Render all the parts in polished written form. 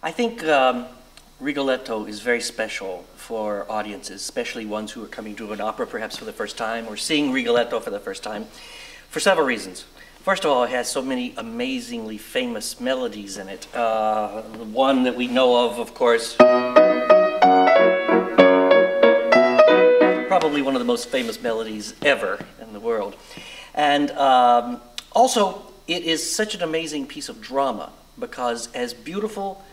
I think Rigoletto is very special for audiences, especially ones who are coming to an opera perhaps for the first time or seeing Rigoletto for the first time, for several reasons. First of all, it has so many amazingly famous melodies in it. The one that we know of course, probably one of the most famous melodies ever in the world. And also, it is such an amazing piece of drama because as beautiful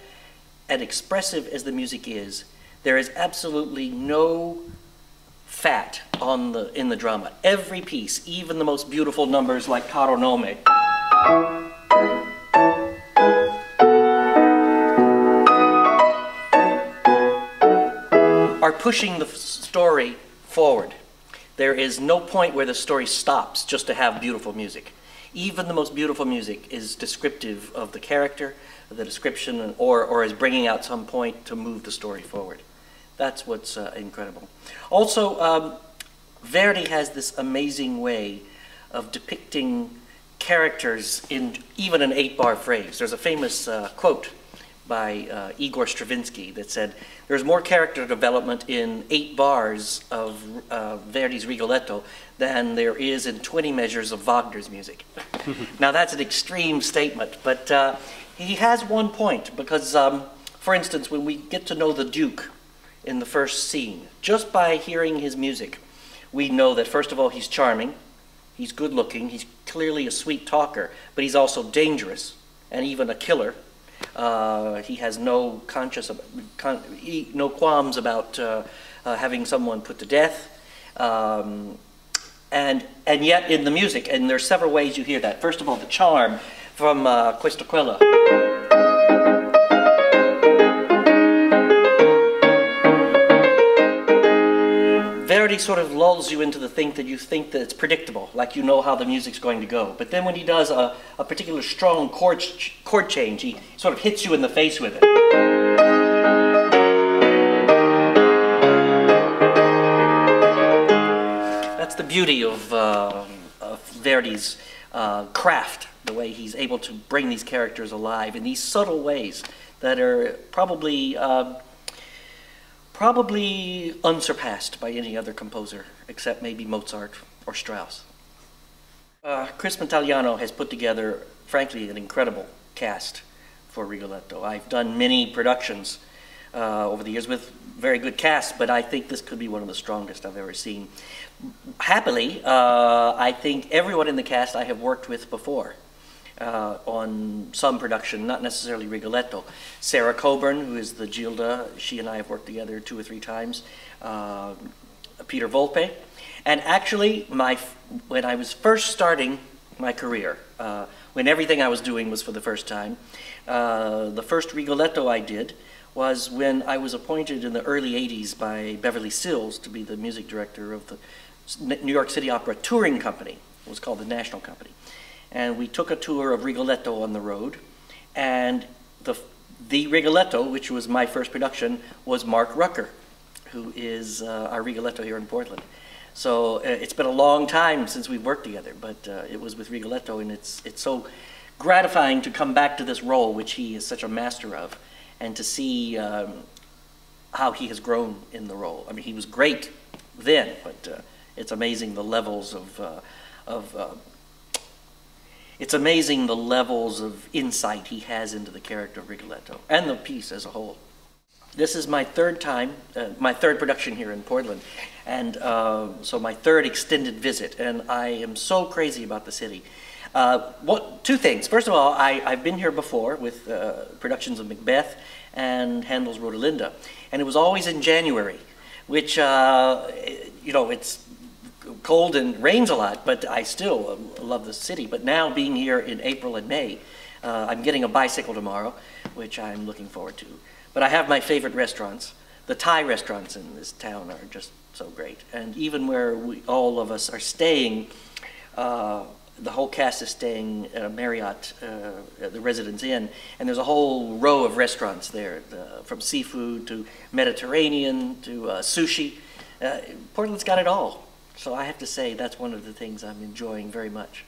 and expressive as the music is, there is absolutely no fat in the drama. Every piece, even the most beautiful numbers like Caro Nome, are pushing the story forward. There is no point where the story stops just to have beautiful music. Even the most beautiful music is descriptive of the character, the description, or is bringing out some point to move the story forward. That's what's incredible. Also, Verdi has this amazing way of depicting characters in even an 8-bar phrase. There's a famous quote by Igor Stravinsky that said, "There's more character development in 8 bars of Verdi's Rigoletto than there is in 20 measures of Wagner's music." Now that's an extreme statement, but he has one point because, for instance, when we get to know the Duke in the first scene, just by hearing his music, we know that first of all he's charming, he's good looking, he's clearly a sweet talker, but he's also dangerous and even a killer. He has no no qualms about having someone put to death, and yet in the music, and there's several ways you hear that. First of all, the charm from Questa Quella. Verdi sort of lulls you into the thing that you think that it's predictable, like you know how the music's going to go. But then when he does a particular strong chord change, he sort of hits you in the face with it. That's the beauty of Verdi's craft, the way he's able to bring these characters alive in these subtle ways that are probably unsurpassed by any other composer, except maybe Mozart or Strauss. Chris Montagliano has put together, frankly, an incredible cast for Rigoletto. I've done many productions over the years with very good casts, but I think this could be one of the strongest I've ever seen. Happily, I think everyone in the cast I have worked with before. On some production, not necessarily Rigoletto. Sarah Coburn, who is the Gilda, she and I have worked together 2 or 3 times. Peter Volpe. And actually, when I was first starting my career, when everything I was doing was for the first time, the first Rigoletto I did was when I was appointed in the early 80s by Beverly Sills to be the music director of the New York City Opera touring company. It was called the National Company. And we took a tour of Rigoletto on the road, and the Rigoletto, which was my first production, was Mark Rucker, who is our Rigoletto here in Portland. So it's been a long time since we've worked together, but it was with Rigoletto, and it's so gratifying to come back to this role, which he is such a master of, and to see how he has grown in the role. I mean, he was great then, but it's amazing the levels it's amazing the levels of insight he has into the character of Rigoletto and the piece as a whole. This is my third time, my third production here in Portland, and so my third extended visit, and I am so crazy about the city. 2 things. First of all, I've been here before with productions of Macbeth and Handel's Rodelinda, and it was always in January, which, you know, it's cold and rains a lot, but I still love the city. But now being here in April and May, I'm getting a bicycle tomorrow, which I'm looking forward to. But I have my favorite restaurants. The Thai restaurants in this town are just so great. And even where all of us are staying, the whole cast is staying at a Marriott, the Residence Inn, and there's a whole row of restaurants there, from seafood to Mediterranean to sushi. Portland's got it all. So I have to say that's one of the things I'm enjoying very much.